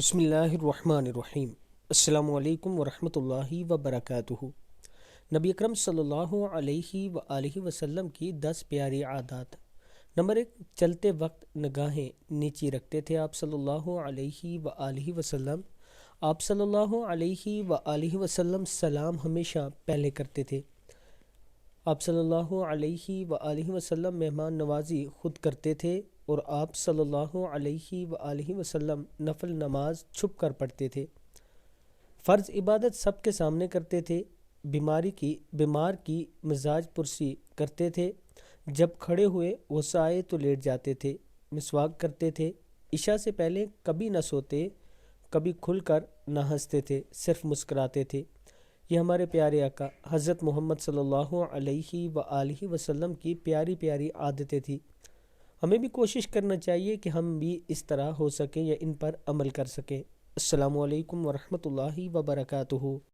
بسم اللہ الرحمن الرحیم۔ السلام علیکم ورحمۃ اللہ وبرکاتہ۔ نبی اکرم صلی اللہ علیہ وآلہ وسلم کی 10 پیاری عادات۔ نمبر 1، چلتے وقت نگاہیں نیچی رکھتے تھے آپ صلی اللہ علیہ وآلہ وسلم۔ آپ صلی اللہ علیہ وآلہ وسلم سلام ہمیشہ پہلے کرتے تھے۔ آپ صلی اللہ علیہ وآلہ وسلم مہمان نوازی خود کرتے تھے، اور آپ صلی اللہ علیہ وآلہ وسلم نفل نماز چھپ کر پڑھتے تھے۔ فرض عبادت سب کے سامنے کرتے تھے۔ بیمار کی مزاج پرسی کرتے تھے۔ جب کھڑے ہوئے غصہ آئے تو لیٹ جاتے تھے۔ مسواک کرتے تھے۔ عشاء سے پہلے کبھی نہ سوتے، کبھی کھل کر نہ ہنستے تھے، صرف مسکراتے تھے۔ یہ ہمارے پیارے آقا حضرت محمد صلی اللہ علیہ وآلہ وسلم کی پیاری پیاری عادتیں تھیں۔ ہمیں بھی کوشش کرنا چاہیے کہ ہم بھی اس طرح ہو سکیں یا ان پر عمل کر سکیں۔ السلام علیکم ورحمۃ اللہ وبرکاتہ۔